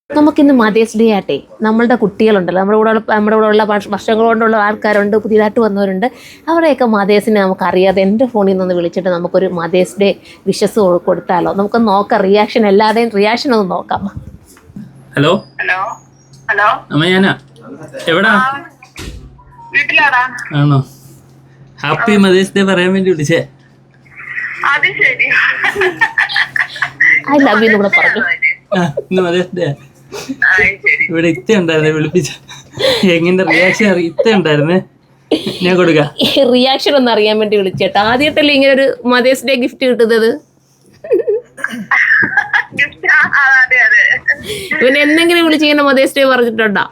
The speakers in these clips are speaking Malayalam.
നമുക്കിന്ന് മദേഴ്സ് ഡേ ആട്ടെ നമ്മളുടെ കുട്ടികളുണ്ടല്ലോ നമ്മുടെ കൂടെ ഉള്ള വർഷങ്ങൾ കൊണ്ടുള്ള ആൾക്കാരുണ്ട്, പുതിയതായിട്ട് വന്നവരുണ്ട്. അവരെയൊക്കെ മദേഴ്സിനെ നമുക്കറിയാതെ എൻ്റെ ഫോണിൽ നിന്ന് വിളിച്ചിട്ട് നമുക്കൊരു മദേഴ്സ് ഡേ വിഷസ് കൊടുത്താലോ? നമുക്ക് നോക്കാം, റിയാക്ഷൻ എല്ലാവരുടെയും റിയാക്ഷൻ ഒന്ന് നോക്കാം. ഹലോ ഹലോ ഹലോ അമ്മ, ഞാനാ. എവിടാ? വീട്ടിലാടാ. ആണോ? ഹാപ്പി മദേഴ്സ് ഡേ പറയാൻ വേണ്ടി വിളിച്ചേ. അത് ശരി. ഐ ലവ് യു എന്ന് കൂടെ പറഞ്ഞു. ഇന്ന് മദേഴ്സ് ഡേ. ഇവിടെ ഇത്ത ഉണ്ടായിരുന്നേ, വിളിപ്പിച്ച. എങ്ങനെ റിയാക്ഷൻ ഇത്ത ഉണ്ടായിരുന്നേ, ഞാൻ കൊടുക്കാം. റിയാക്ഷൻ ഒന്ന് അറിയാൻ വേണ്ടി വിളിച്ചേട്ടാ. ആദ്യമായിട്ടല്ലേ ഇങ്ങനെ ഒരു മദേഴ്സ് ഡേ ഗിഫ്റ്റ് കിട്ടുന്നത്? ഇവന് എന്തെങ്കിലും വിളിച്ചിങ്ങനെ മദേഴ്സ് ഡേ പറഞ്ഞിട്ടുണ്ടോ?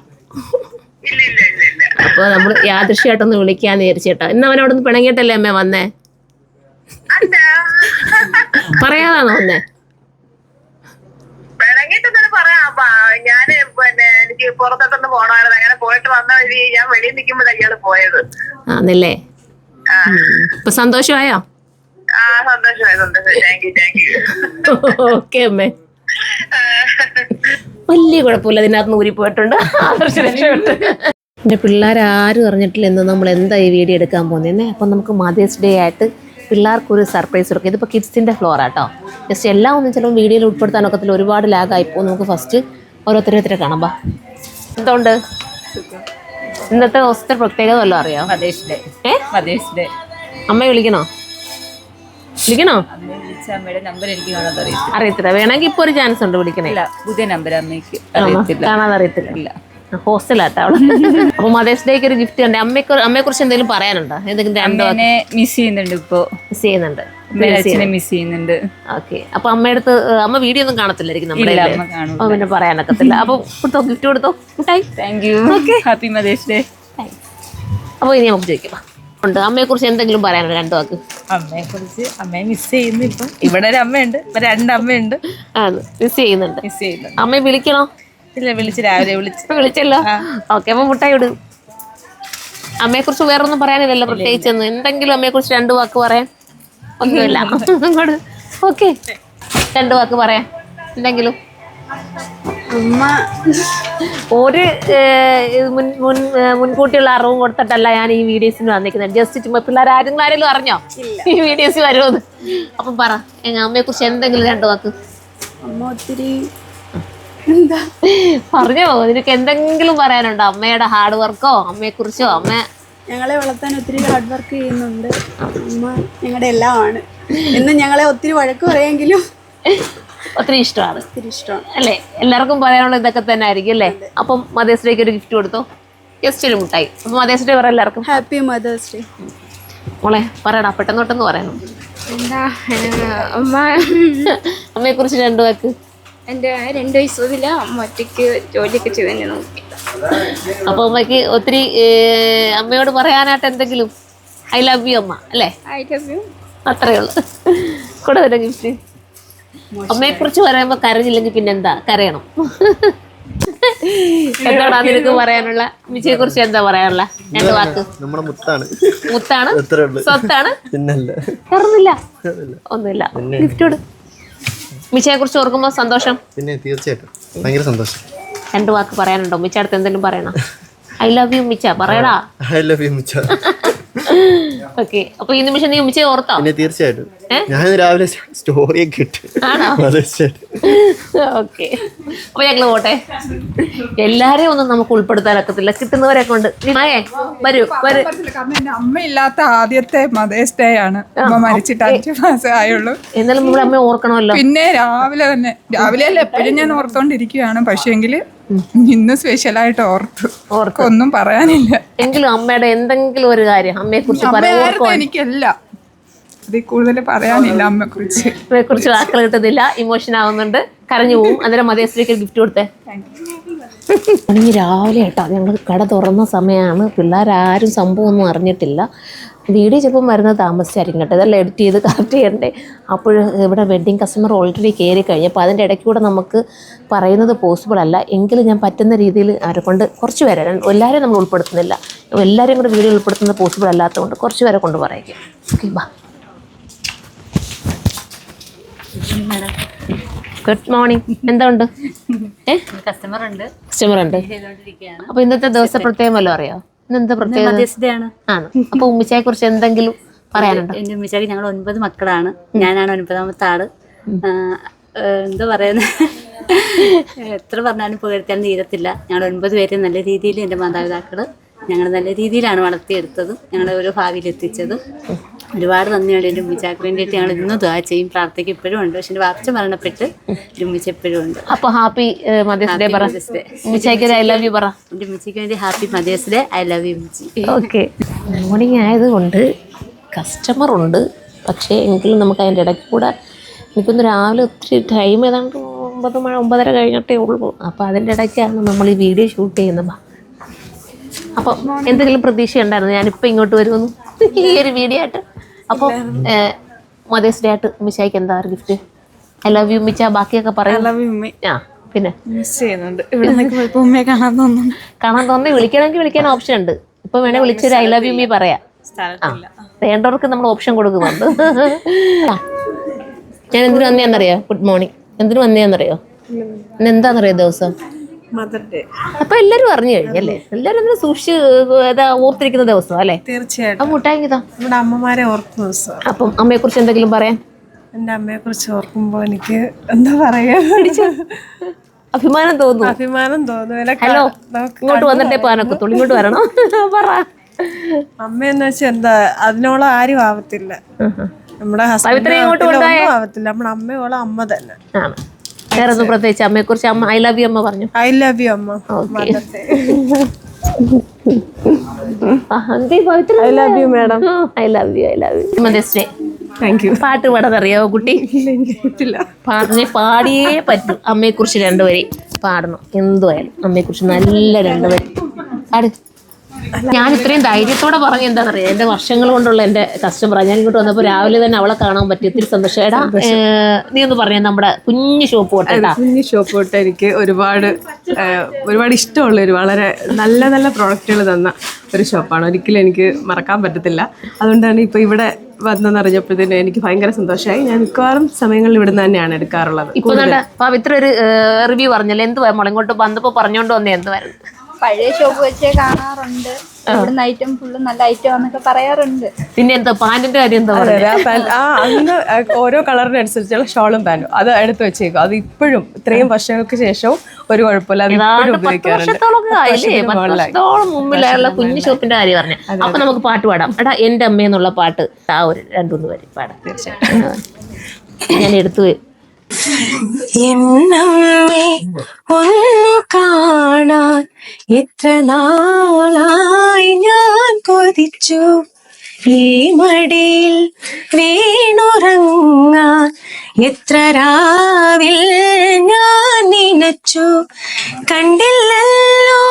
അപ്പൊ നമ്മള് യാദൃശ്യമായിട്ടൊന്ന് വിളിക്കാന്ന് വിചാരിച്ചേട്ടാ. ഇന്ന് അവൻ അവിടെ നിന്ന് പിണങ്ങിയിട്ടല്ലേ അമ്മ വന്നേ? പറയാതാണോ വന്നേ? ഞാന് എനിക്ക് പുറത്തോട്ടൊന്ന് പോണമായിരുന്നു. അങ്ങനെ പോയിട്ട് വന്ന വഴി ഞാൻ വെളിയിൽ നിൽക്കുമ്പോഴാണ് പോയത്. ആന്നല്ലേ? ഇപ്പൊ സന്തോഷമായോ? സന്തോഷമായി. Thank you. ഓക്കെ അമ്മേ, വലിയ കുഴപ്പമില്ല. ഇതിനകത്ത് ഊരി പോയിട്ടുണ്ട്. രക്ഷപ്പെട്ടു. എൻ്റെ പിള്ളേരാരും അറിഞ്ഞിട്ടില്ല എന്ന് നമ്മൾ എന്താ ഈ വീഡിയോ എടുക്കാൻ പോകുന്നതെന്നേ. അപ്പം നമുക്ക് മദേഴ്സ് ഡേ ആയിട്ട് പിള്ളേർക്കൊരു സർപ്രൈസ് കൊടുക്കുക. ഇതിപ്പോൾ കിഡ്സിൻ്റെ ഫ്ലോറാട്ടോ. ജസ്റ്റ് എല്ലാം ഒന്നും ചിലപ്പോൾ വീഡിയോയിൽ ഉൾപ്പെടുത്താനൊക്കത്തില്ല, ഒരുപാട് ലാഗായിപ്പോൾ. നമുക്ക് ഫസ്റ്റ് ഓരോരുത്തരെ കാണാം. എന്തുകൊണ്ട് ഇന്നത്തെ ദിവസത്തെ പ്രത്യേകത വല്ലതും അറിയാം? Mother's day. Mother's day. അമ്മയെ വിളിക്കണോ? അമ്മയുടെ നമ്പർ എനിക്ക് കാണാതെ അറിയത്തില്ല. വേണമെങ്കിൽ ഇപ്പോൾ ഒരു ചാൻസ് ഉണ്ട് വിളിക്കണേ. പുതിയ നമ്പർ അമ്മയ്ക്ക് കാണാതെ അറിയത്തില്ല. ഹോസ്റ്റലാട്ടോ അവള്. അപ്പൊ മദേഴ്സ് ഡേക്ക് ഒരു ഗിഫ്റ്റ് ഉണ്ട്. അമ്മയെ കുറിച്ച് എന്തെങ്കിലും പറയാനുണ്ടോ? എന്തെങ്കിലും മിസ് ചെയ്യുന്നുണ്ട്. ഇപ്പൊ മിസ് ചെയ്യുന്നുണ്ട്. മിസ് ചെയ്യുന്നുണ്ട്. ഓക്കെ. അപ്പൊ അമ്മയുടെ അടുത്ത് അമ്മ വീഡിയോ ഒന്നും കാണത്തില്ലായിരിക്കും നമ്മുടെ. അപ്പൊ പിന്നെ പറയാനൊക്കത്തില്ല. അപ്പൊ കൊടുത്തോ, ഗിഫ്റ്റ് കൊടുത്തോ. Thank you. Happy mother's day. അപ്പൊ ഇനി നമുക്ക് ചോദിക്കാം ഉണ്ട് അമ്മയെ കുറിച്ച് എന്തെങ്കിലും പറയാനുണ്ടോ? രണ്ടു വാക്ക്. അമ്മയെ കുറിച്ച്, അമ്മയെ മിസ് ചെയ്യുന്നു. ഇപ്പം ഇവിടെ ഒരു അമ്മയുണ്ട്, രണ്ടമ്മയുണ്ട്. മിസ് ചെയ്യുന്നുണ്ട്. അമ്മയെ വിളിക്കണോ? ഇല്ല, രാവിലെ വിളിച്ചല്ലോ. ഓക്കെ. അപ്പൊ മുട്ടായി വിടും. അമ്മയെ കുറിച്ച് വേറെ ഒന്നും പറയാനില്ലല്ലോ പ്രത്യേകിച്ചൊന്നും? എന്തെങ്കിലും അമ്മയെ കുറിച്ച് രണ്ടു വാക്ക് പറയാൻ? ഒന്നുമില്ല. ഓക്കെ, രണ്ടു വാക്ക് പറയാൻ എന്തെങ്കിലും? അമ്മ ഒരു മുൻകൂട്ടിയുള്ള അറിവും കൊടുത്തിട്ടല്ല ഞാൻ ഈ വീഡിയോസിന് വന്നിരിക്കുന്നത്. ജസ്റ്റ് ചുമ്മാ ആരെങ്കിലും അറിഞ്ഞോ ഈ വീഡിയോസ് വരുമെന്ന്? അപ്പം പറ, അമ്മയെ കുറിച്ച് എന്തെങ്കിലും രണ്ടു വാക്ക്. അമ്മ ഒത്തിരി പറഞ്ഞോ, നിനക്ക് എന്തെങ്കിലും പറയാനുണ്ടോ? അമ്മയുടെ ഹാർഡ് വർക്കോ അമ്മയെ കുറിച്ചോ? അമ്മ ഞങ്ങളെ വളർത്താൻ ഒത്തിരി ഹാർഡ് വർക്ക് ചെയ്യുന്നുണ്ട്. അമ്മ ഞങ്ങളുടെ എല്ലാമാണ്. എന്നും ഞങ്ങളെ ഒത്തിരി വഴക്ക് പറയാമെങ്കിലും ഒത്തിരി ഇഷ്ടമാണ്. ഒത്തിരി ഇഷ്ടമാണ് അല്ലേ? എല്ലാവർക്കും പറയാനുള്ള ഇതൊക്കെ തന്നെ ആയിരിക്കും അല്ലേ? അപ്പം മദേഴ്സ് ഡേക്ക് ഒരു ഗിഫ്റ്റ് കൊടുത്തോ, ജസ്റ്റ് ഒരു മുട്ടായി. അപ്പം മദേഴ്സ് ഡേ പറ എല്ലാവർക്കും. Happy mother's day. മോളെ പറയടാ, പെട്ടെന്നോട്ടെന്ന് പറയണം. എന്താ അമ്മ അമ്മയെ കുറിച്ച് രണ്ടു വാക്ക്. എൻ്റെ 2 വയസ്സ് മുതൽ അമ്മ ഒറ്റയ്ക്ക് ജോലിയൊക്കെ ചെയ്ത് തന്നെ നോക്കി. അപ്പൊ അമ്മയ്ക്ക് ഒത്തിരി അമ്മയോട് പറയാനായിട്ട് എന്തെങ്കിലും? ഐ ലവ് യു അമ്മ അല്ലേ? I love U. അത്രയേ ഉള്ളൂ. കൂടെ വരാം ഗിഫ്റ്റ്. അമ്മയെ കുറിച്ച് പറയുമ്പോ കരഞ്ഞില്ലെങ്കിൽ പിന്നെന്താ? കരയണം. എന്താടാ നിനക്ക് പറയാനുള്ള? മിച്ചയെ കുറിച്ച് എന്താ പറയാനുള്ള രണ്ട് വാക്ക്? മുത്താണ്, സ്വത്താണ്. പറഞ്ഞില്ല ഒന്നുമില്ല. ഗിഫ്റ്റ് മിച്ചയെ കുറിച്ച് ഓർക്കുമ്പോ സന്തോഷം. പിന്നെ തീർച്ചയായിട്ടും ഭയങ്കര സന്തോഷം. രണ്ടു വാക്ക് പറയാനുണ്ടോ? മിച്ച അടുത്ത് എന്തെങ്കിലും പറയണം? ഐ ലവ് യു മിച്ച പറയടാ. ഐ ലവ് യു മിച്ച. ഓക്കെ. അപ്പൊ ഈ നിമിഷം നീ മിച്ചയെ ഓർത്തോ? പിന്നെ തീർച്ചയായിട്ടും. ഞാൻ രാവിലെ സ്റ്റോറിയൊക്കെ ഇട്ടു. ഓക്കെ. അപ്പൊ ഞങ്ങള് പോട്ടെ. എല്ലാരെയും ഒന്നും നമുക്ക് ഉൾപ്പെടുത്താനൊക്കത്തില്ല, കിട്ടുന്നവരെ കൊണ്ട്. വരൂ. കാരണം എന്റെ അമ്മയില്ലാത്ത ആദ്യത്തെ മദേഴ്സ് ഡേ ആണ്. അമ്മ മരിച്ചിട്ട് 5 മാസം ആയുള്ളൂ. എന്നാലും നമ്മുടെ അമ്മ ഓർക്കണമല്ലോ. പിന്നെ രാവിലെ അല്ല എപ്പോഴും ഞാൻ ഓർത്തോണ്ടിരിക്കുകയാണ്. പക്ഷേങ്കില് ഇന്ന് സ്പെഷ്യലായിട്ട് ഓർത്ത് ഒന്നും പറയാനില്ല. എങ്കിലും അമ്മയുടെ എന്തെങ്കിലും ഒരു കാര്യം അമ്മയെ കുറിച്ച് എനിക്കല്ല, അതിൽ കൂടുതൽ പറയാനില്ല. അമ്മയെ കുറിച്ച് വാക്കുകൾ കിട്ടുന്നില്ല, ഇമോഷൻ ആവുന്നുണ്ട്, കരഞ്ഞു പോവും. അന്നേരം മദേഴ്സ് ഡേക്ക് ഗിഫ്റ്റ് കൊടുത്തേ. ഇനി രാവിലെ കേട്ടോ ഞങ്ങൾ കട തുറന്ന സമയമാണ്. പിള്ളേരാരും സംഭവം ഒന്നും അറിഞ്ഞിട്ടില്ല. വീഡിയോ ചിലപ്പം വരുന്നത് താമസിച്ചായിരിക്കും കേട്ടോ. ഇതെല്ലാം എഡിറ്റ് ചെയ്ത് കറക്റ്റ് ചെയ്യണ്ടേ. അപ്പോൾ ഇവിടെ വെഡ്ഡിങ് കസ്റ്റമർ ഓൾറെഡി കയറി കഴിഞ്ഞു. അപ്പോൾ അതിൻ്റെ ഇടയ്ക്ക് കൂടെ നമുക്ക് പറയുന്നത് പോസിബിൾ അല്ല. എങ്കിലും ഞാൻ പറ്റുന്ന രീതിയിൽ അവരെ കൊണ്ട് കുറച്ച് പേരെ, എല്ലാവരെയും നമ്മൾ ഉൾപ്പെടുത്തുന്നില്ല, എല്ലാവരെയും കൂടെ വീഡിയോ ഉൾപ്പെടുത്തുന്നത് പോസിബിൾ അല്ലാത്തതുകൊണ്ട് കുറച്ച് പേരെ കൊണ്ട് പറയിക്കും. ഓക്കെ, ബാ. Good morning. എന്താ ഉണ്ട്? കസ്റ്റമർ ഉണ്ട്. അപ്പൊ ഇന്നത്തെ ദിവസം പ്രത്യേകം വല്ലതും അറിയോ? ഇന്നെന്താ പ്രത്യേകത ആണ്? അപ്പൊ ഉമ്മിച്ചയെ കുറിച്ച് എന്തെങ്കിലും പറയാനുണ്ടോ? എന്റെ ഉമ്മിച്ചാക്ക് ഞങ്ങൾ 9 മക്കളാണ്. ഞാനാണ് 9ാമത്തെ ആള്. എന്താ പറയുന്നത്, എത്ര പറഞ്ഞാലും പുകഴ്ത്താനും തീരത്തില്ല. ഞങ്ങൾ 9 പേരെ നല്ല രീതിയിൽ എൻ്റെ മാതാപിതാക്കള് ഞങ്ങൾ നല്ല രീതിയിലാണ് വളർത്തിയെടുത്തത്, ഞങ്ങളെ ഒരു ഭാവിയിലെത്തിച്ചത്. ഒരുപാട് നന്ദിയുണ്ട് എൻ്റെ ഉമ്മിച്ചാക്ക് വേണ്ടിയിട്ട്. ഞങ്ങൾ ഇന്നും ദുആ ചെയ്യും, പ്രാർത്ഥിക്കും. ഇപ്പോഴും ഉണ്ട്. പക്ഷെ എൻ്റെ വാപ്പച്ച മരണപ്പെട്ട് എൻ്റെ ഉമ്മിച്ച എപ്പോഴും ഉണ്ട്. അപ്പൊ ഹാപ്പി മദേഴ്സ് ഡേ പറ. ഉമ്മിച്ചയ്ക്ക് ഐ ലവ് യു പറ. എൻ്റെ ഉമ്മിച്ചയ്ക്ക് വേണ്ടി happy mother's day. I love you ഉമ്മിച്ചി. ഓക്കെ. മോർണിംഗ് ആയതുകൊണ്ട് കസ്റ്റമർ ഉണ്ട്. പക്ഷേ എങ്കിലും നമുക്ക് അതിൻ്റെ ഇടയ്ക്ക് കൂടെ എനിക്കൊന്ന് രാവിലെ ഒത്തിരി ടൈം ഏതാണ്ട് 9 കഴിഞ്ഞിട്ടേ ഉള്ളൂ. അപ്പോൾ അതിൻ്റെ ഇടയ്ക്കാണ് നമ്മൾ ഈ വീഡിയോ ഷൂട്ട് ചെയ്യുന്നത്. അപ്പം എന്തെങ്കിലും പ്രതീക്ഷ ഉണ്ടായിരുന്നു ഞാനിപ്പോൾ ഇങ്ങോട്ട് വരുമെന്ന് ഈ ഒരു വീഡിയോ ആയിട്ട്? അപ്പോൾ മദേഴ്സ് ഡേ ആയിട്ട് ഉമ്മിച്ചായിക്ക് എന്താ ഒരു ഗിഫ്റ്റ്? ഐ ലവ് യു ഉമ്മിച്ച. ബാക്കിയൊക്കെ പറയാം. ആ പിന്നെ മിസ് ചെയ്യുന്നുണ്ട്. ഇവിടെ നിന്നൊക്കെ ഉമ്മയെ കാണാൻ തോന്നുന്നു. കാണാൻ തോന്നി വിളിക്കണമെങ്കിൽ വിളിക്കാൻ ഓപ്ഷൻ ഉണ്ട്. ഇപ്പം വേണേൽ വിളിച്ചൊരു ഐ ലവ് യു മീ പറയാം. വേണ്ടവർക്ക് നമ്മൾ ഓപ്ഷൻ കൊടുക്കുന്നുണ്ട്. ഞാൻ എന്തിനു വന്നേന്നറിയോ? Good morning. എന്തിനു വന്നേന്നറിയോ? ഇന്ന് എന്താണെന്നറിയോ ദിവസം? Mother day. അപ്പൊ എല്ലാരും അറിഞ്ഞു കഴിഞ്ഞല്ലേ? എല്ലാരും എന്തിനും സൂക്ഷിച്ച് ഓർത്തിരിക്കുന്ന ദിവസം അല്ലേ? തീർച്ചയായിട്ടും. അപ്പൊ മുട്ടായിതാ നമ്മുടെ അമ്മമാരെ ഓർക്കുന്ന ദിവസം. അപ്പം അമ്മയെ കുറിച്ച് എന്തെങ്കിലും പറയാൻ? എൻ്റെ അമ്മയെ കുറിച്ച് ഓർക്കുമ്പോ എനിക്ക് എന്താ പറയാ, അഭിമാനം തോന്നുന്നു. അഭിമാനം തോന്നുന്നു. ഹലോ, ഇങ്ങോട്ട് വന്നിട്ടേ പാനക്കത്തുള്ളൂ. ഇങ്ങോട്ട് വരണം. പറ. അമ്മയെന്ന് വെച്ചാൽ എന്താ, അതിനോളം ആരും ആവത്തില്ല. നമ്മുടെ ഹസ്ബൻഡ് ആവത്തില്ല. നമ്മുടെ അമ്മയോളം അമ്മ തന്നെ ആണ്. വേറെ ഒന്നും പ്രത്യേകിച്ച് അമ്മയെ കുറിച്ച് അമ്മ ഐ ലവ് യു അമ്മ പറഞ്ഞു. ഐ ലവ് യു അമ്മ. I love you madam. I love you. I love you. Mother's day. Thank you. പാട്ട് പാടാനറിയാവോ കുട്ടി? പാടിയേ പറ്റൂ. അമ്മയെ കുറിച്ച് 2 വരി പാടണം. എന്തുവായാലും അമ്മയെ കുറിച്ച് നല്ല 2 വരി പാട്. ഞാൻ ഇത്രയും ധൈര്യത്തോടെ പറഞ്ഞു എന്താണെന്നറിയാം, എൻ്റെ വർഷങ്ങൾ കൊണ്ടുള്ള എൻ്റെ കസ്റ്റമറാണ്. ഞാൻ ഇങ്ങോട്ട് വന്നപ്പോൾ രാവിലെ തന്നെ അവളെ കാണാൻ പറ്റി. ഒത്തിരി സന്തോഷം. എടാ നീ ഒന്ന് പറഞ്ഞ നമ്മുടെ കുഞ്ഞു ഷോപ്പ് തൊട്ട്. കുഞ്ഞു ഷോപ്പ് തൊട്ട് എനിക്ക് ഒരുപാട് ഇഷ്ടമുള്ളൊരു വളരെ നല്ല നല്ല പ്രോഡക്റ്റുകൾ തന്ന ഒരു ഷോപ്പാണ്. ഒരിക്കലും എനിക്ക് മറക്കാൻ പറ്റത്തില്ല. അതുകൊണ്ടാണ് ഇപ്പോൾ ഇവിടെ വന്നെന്നറിഞ്ഞപ്പോഴത്തേനും എനിക്ക് ഭയങ്കര സന്തോഷമായി. ഞാൻ മിക്കവാറും സമയങ്ങളിൽ ഇവിടെ നിന്ന് തന്നെയാണ് എടുക്കാറുള്ളത്. ഇപ്പൊ പവിത്ര ഒരു റിവ്യൂ പറഞ്ഞല്ലോ, എന്തുവാ മോളെ ഇങ്ങോട്ട് വന്നപ്പോൾ പറഞ്ഞോണ്ട് വന്നേ? എന്തുവായിരുന്നു? പഴയ ഷോപ്പ് വെച്ചേ കാണാറുണ്ട്. ഇവിടുന്ന് ഐറ്റം ഫുള്ള് നല്ല ഐറ്റം എന്നൊക്കെ പറയാറുണ്ട്. പിന്നെ എന്താ പാന്റിന്റെ കാര്യം എന്താ? അന്ന് ഓരോ കളറിനനുസരിച്ചുള്ള ഷോളും പാൻറ്റും അത് എടുത്ത് വെച്ചേക്കും. അത് ഇപ്പോഴും ഇത്രയും വർഷങ്ങൾക്ക് ശേഷവും ഒരു കുഴപ്പമില്ല. അത് ഇപ്പോഴും ഉപയോഗിക്കാറുണ്ട്. മുമ്പിലുള്ള കുഞ്ഞു ഷോപ്പിന്റെ കാര്യം പറഞ്ഞു. അപ്പൊ നമുക്ക് പാട്ട് പാടാം. എടാ എൻ്റെ അമ്മയെന്നുള്ള പാട്ട് ആ ഒരു 2-3 വരി പാടാം. തീർച്ചയായിട്ടും ഞാൻ എടുത്തു. എന്നമ്മേ ഒന്നു കാണാൻ എത്ര നാളായി ഞാൻ കൊതിച്ചു, ഈ മടിയിൽ വീണുറങ്ങാൻ എത്ര രാവിൽ ഞാൻ നനച്ചു. കണ്ടില്ലല്ലോ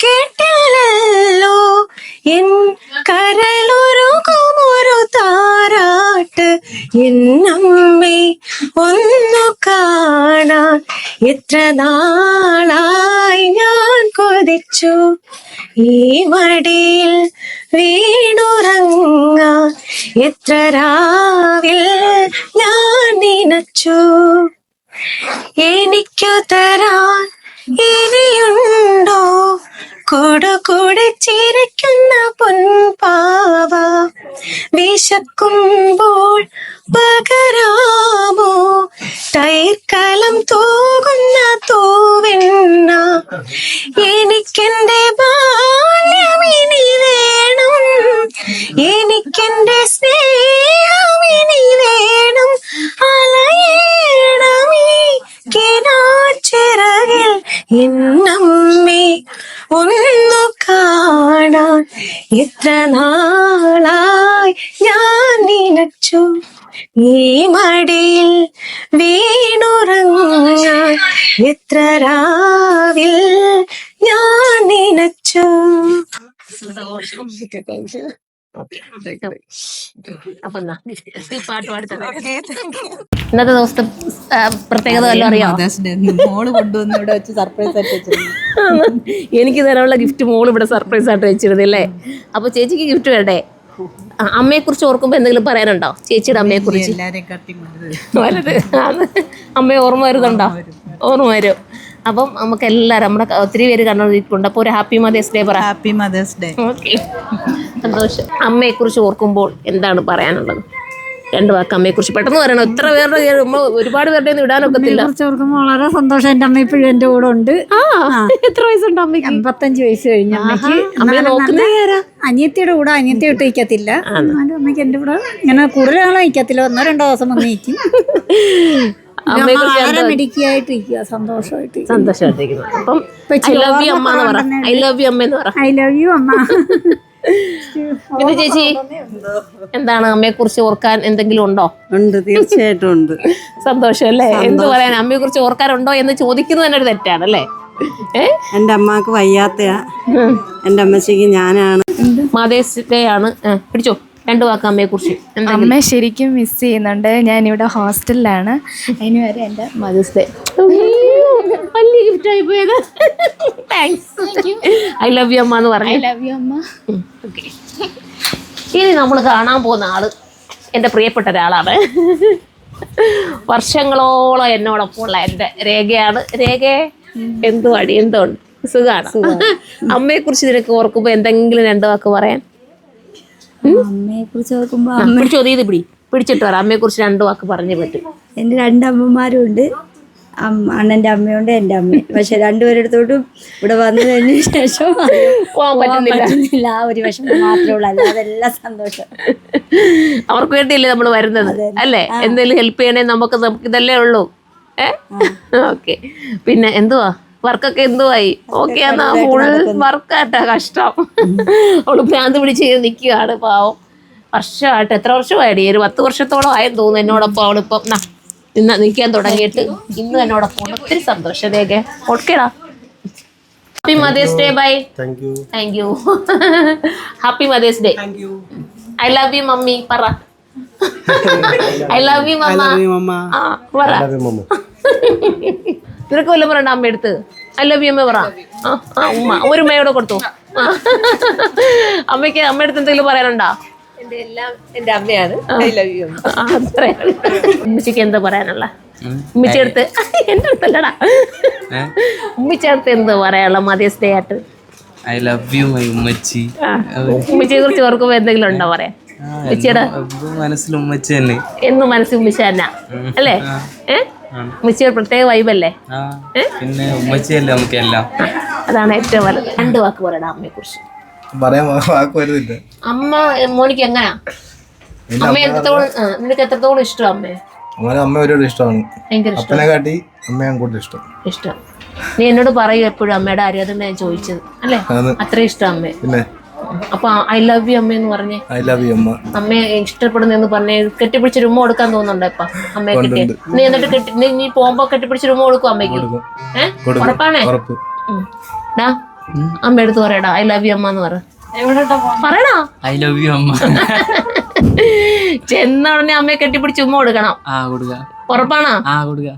കേട്ടില്ലല്ലോ എൻ കരളുരുകുമൊരു താരാട്ട്. എന്നമ്മേ ഒന്നു കാണാൻ എത്ര നാളായി ഞാൻ കൊതിച്ചു, ഈ മടിയിൽ വീണുറങ്ങാൻ എത്ര രാവിൽ ഞാൻ നനച്ചു. എനിക്കു തരാൻ ഇനിയുണ്ടോ കൂടുകൂടെ ചിരിക്കുന്ന പൊൻപാവ? വിശക്കുമ്പോൾ പകരാമോ തൈർക്കലം തൂകുന്ന തൂവെണ്ണ? എനിക്കെന്റെ ബാല്യമിനി വേണം, എനിക്കെന്റെ സ്നേഹമിനി വേണം. അലയേണമീ കിനാച്ചിറകിൽ എന്നമ്മേ ഒന്നു കാണാൻ എത്ര നാളായി ഞാൻ നനച്ചു, ഈ മടിയിൽ വീണുറങ്ങാൻ എത്ര രാവിൽ ഞാൻ നനച്ചു. ഇന്നത്തെ ദിവസത്തെ പ്രത്യേകത വല്ലതും അറിയാമോ? മോള് കൊണ്ടുവന്ന് ഇവിടെ വെച്ച് സർപ്രൈസ് ആയിട്ട് വെച്ചിരുന്നു. എനിക്ക് തരാനുള്ള ഗിഫ്റ്റ് മോള് ഇവിടെ സർപ്രൈസ് ആയിട്ട് വെച്ചിരുന്നില്ലേ? അപ്പൊ ചേച്ചിക്ക് ഗിഫ്റ്റ് വേണ്ടേ? അമ്മയെ കുറിച്ച് ഓർക്കുമ്പോ എന്തെങ്കിലും പറയാനുണ്ടോ? ചേച്ചിയുടെ അമ്മയെ കുറിച്ച് വലുത് അമ്മയെ ഓർമ്മ വരുന്നുണ്ടോ? ഓർമ്മ വരും. അപ്പം നമുക്ക് എല്ലാവരും നമ്മുടെ ഒത്തിരി പേര് കണ്ടുകൊണ്ടിരിക്കുന്നുണ്ട്. അപ്പോൾ ഒരു ഹാപ്പി മദേഴ്സ് ഡേ പറ. Happy mother's day. ഓക്കെ, സന്തോഷം. അമ്മയെ കുറിച്ച് ഓർക്കുമ്പോൾ എന്താണ് പറയാനുള്ളത്? 2 വാക്ക് അമ്മയെ കുറിച്ച് പെട്ടെന്ന് പറയണം. ഇത്ര പേരുടെ ഒരുപാട് പേരുടെ ഒന്നും ഇടാനൊക്കത്തില്ല. വളരെ സന്തോഷം. എൻ്റെ അമ്മ ഇപ്പോഴും എൻ്റെ കൂടെ ഉണ്ട്. എത്ര വയസ്സുണ്ട് അമ്മയ്ക്ക്? 55 വയസ്സ് കഴിഞ്ഞു അമ്മയ്ക്ക്. അമ്മയെ നോക്കുന്നത് അനിയത്തിയുടെ കൂടെ, അനിയത്തി വിട്ട് വയ്ക്കത്തില്ല. എന്നാലും അമ്മയ്ക്ക് എൻ്റെ കൂടെ ഇങ്ങനെ കൂടുതലാണോ വയ്ക്കത്തില്ല, 1-2 ദിവസം വന്ന് വയ്ക്കും. വളരെ മിടുക്കിയായിട്ടിരിക്കുക, സന്തോഷമായിട്ടിരിക്കുന്നു. അപ്പം ഐ ലവ് യു അമ്മ എന്ന് പറ. ഐ ലവ് യു അമ്മ എന്ന് പറ. ഐ ലവ് യു അമ്മ. പിന്നെ ചേച്ചി എന്താണ് അമ്മയെ കുറിച്ച് ഓർക്കാൻ എന്തെങ്കിലും ഉണ്ടോ? ഉണ്ട്, തീർച്ചയായിട്ടും ഉണ്ട്. സന്തോഷം അല്ലേ? എന്ത് പറയാൻ, അമ്മയെ കുറിച്ച് ഓർക്കാനുണ്ടോ എന്ന് ചോദിക്കുന്നത് തന്നെ ഒരു തെറ്റാണ് അല്ലേ? എൻ്റെ അമ്മക്ക് വയ്യാത്തയാ, എൻ്റെ അമ്മച്ചിക്ക് ഞാനാണ്. മദേഴ്സ് ഡേ ആണ്. പിടിച്ചോ 2 വാക്ക് അമ്മയെ കുറിച്ച്. അമ്മയെ ശരിക്കും മിസ് ചെയ്യുന്നുണ്ട്. ഞാനിവിടെ ഹോസ്റ്റലിലാണ്. അതിന് വരെ എൻ്റെ മദേഴ്സ് ഡേ. വലിയ ഗിഫ്റ്റ് ആയി പോയത്. താങ്ക്സ്. ഐ ലവ് യു അമ്മ എന്ന് പറഞ്ഞു. ഐ ലവ് യു അമ്മ. ഓക്കെ, ഇനി നമ്മൾ കാണാൻ പോകുന്ന ആള് എൻ്റെ പ്രിയപ്പെട്ട ഒരാളാണ്. വർഷങ്ങളോളം എന്നോടൊപ്പം ഉള്ള എൻ്റെ രേഖയാണ്. രേഖയെ എന്തുണ്ട്? സുഖാണ്. അമ്മയെ കുറിച്ച് നിനക്ക് ഓർക്കുമ്പോ എന്തെങ്കിലും 2 വാക്ക് പറയാൻ? അമ്മയെ കുറിച്ച് ഓർക്കുമ്പോ പിടിച്ചിട്ട് പറ. അമ്മയെ കുറിച്ച് 2 വാക്ക് പറഞ്ഞു പറ്റും. എൻ്റെ 2 അമ്മമാരും ഉണ്ട്. അണ്ണൻ്റെ അമ്മയുണ്ട്, എൻ്റെ അമ്മ. പക്ഷെ രണ്ടുപേരെടുത്തോട്ടും ഇവിടെ വന്നതിന് ശേഷം പോകാൻ പറ്റുന്നില്ല. ആ ഒരു വിഷമം മാത്രമേ ഉള്ളൂ, അല്ലാതെ എല്ലാം സന്തോഷം. അവർക്ക് വേണ്ടിയല്ലേ നമ്മൾ വരുന്നത് അല്ലേ? എന്തെങ്കിലും ഹെൽപ്പ് ചെയ്യണേ നമുക്ക് ഇതല്ലേ ഉള്ളൂ. ഓക്കെ, പിന്നെ എന്തുവാ വർക്കൊക്കെ എന്തുവായി? ഓക്കെ, എന്നാ ഫുൾ വർക്കാട്ടാ. കഷ്ടം. അവള് ഭ്രാന്ത് പിടിച്ച് നിൽക്കുകയാണ് പാവം. വർഷമായിട്ട് എത്ര വർഷമായിട്ട്? 10 വർഷത്തോളം ആയെന്ന് തോന്നുന്നു എന്നോടൊപ്പം അവളിപ്പം ഇന്ന് നിൽക്കാൻ തുടങ്ങിയിട്ട്. ഇന്ന് എന്നോടൊപ്പം ഒത്തിരി സന്തോഷം. രേഖ ഓക്കേടാ. Happy mother's day. Bye. Thank you. Happy mother's day. I love you mummy പറ. I love you mamma. പറ. നിനക്ക് വല്ലതും പറയണ്ട അമ്മ എടുത്ത്? ഐ ലവ് യു അമ്മ പറ. ഉമ്മ ഒരു ഉമ്മയോടെ കൊടുത്തു. അമ്മയ്ക്ക് അമ്മ എടുത്ത് എന്തെങ്കിലും പറയാനുണ്ടോ? എൻ്റെ അമ്മയാണ്. I love U. ഉമ്മച്ചിക്ക് എന്താ പറയാനുള്ള? ഉമ്മച്ചെടുത്ത് എൻ്റെ അടുത്തല്ലടാ, ഉമ്മച്ചടുത്ത് എന്താ പറയാനുള്ള മദേഴ്സ് ഡേ ആയിട്ട്? ഐ ലവ് യു മൈ ഉമ്മച്ചി. ഉമ്മച്ചിയെ കുറിച്ച് ഓർക്കുമ്പോ എന്തെങ്കിലും ഉണ്ടോ പറയാൻ? ഉമ്മച്ചിയുടെ മനസ്സിൽ ഉമ്മച്ചി തന്നെ, എന്നും മനസ്സിൽ ഉമ്മച്ചി തന്നെ അല്ലേ? ഉമ്മച്ചിയുടെ പ്രത്യേക വൈബല്ലേ? പിന്നെ ഉമ്മച്ചിയല്ലേ നമുക്ക് എല്ലാം. അതാണ് ഏറ്റവും വലുത്. 2 വാക്ക് പറയടാ അമ്മയെ കുറിച്ച്. അമ്മ മോനിക്ക് എങ്ങനാ? അമ്മ നിനക്ക് എത്രത്തോളം ഇഷ്ടം അമ്മയെ? അമ്മ ഒരുപാട് ഇഷ്ടമാണ്. ഭയങ്കര ഇഷ്ടം. നീ എന്നോട് പറയൂ എപ്പോഴും അമ്മയുടെ ആര്യ. അതുകൊണ്ട് ഞാൻ ചോദിച്ചത് അല്ലേ? അത്ര ഇഷ്ടം അമ്മയെ. അപ്പൊ ഐ ലവ് യു അമ്മ എന്ന് പറഞ്ഞേ. ഐ ലവ് യു അമ്മ. അമ്മയെ ഇഷ്ടപ്പെടുന്നെന്ന് പറഞ്ഞേ. കെട്ടിപ്പിടിച്ച് രുമ കൊടുക്കാൻ തോന്നുന്നുണ്ടോ ഇപ്പൊ അമ്മയെ കെട്ടി? നീ എന്നിട്ട് നീ പോകുമ്പോ കെട്ടിപ്പിടിച്ച് രുമ കൊടുക്കും അമ്മയ്ക്ക്? ഉറപ്പാണേ? ഡാ അമ്മ എടുത്ത് പറയടാ ഐ ലവ് യു അമ്മ എന്ന് പറയടാ. ഐ ലവ് യു അമ്മ. ചെന്ന ഉടനെ അമ്മയെ കെട്ടിപ്പിടിച്ച് ഉമ്മ കൊടുക്കണം. ഉറപ്പാണോ? കൊടുക്കാം.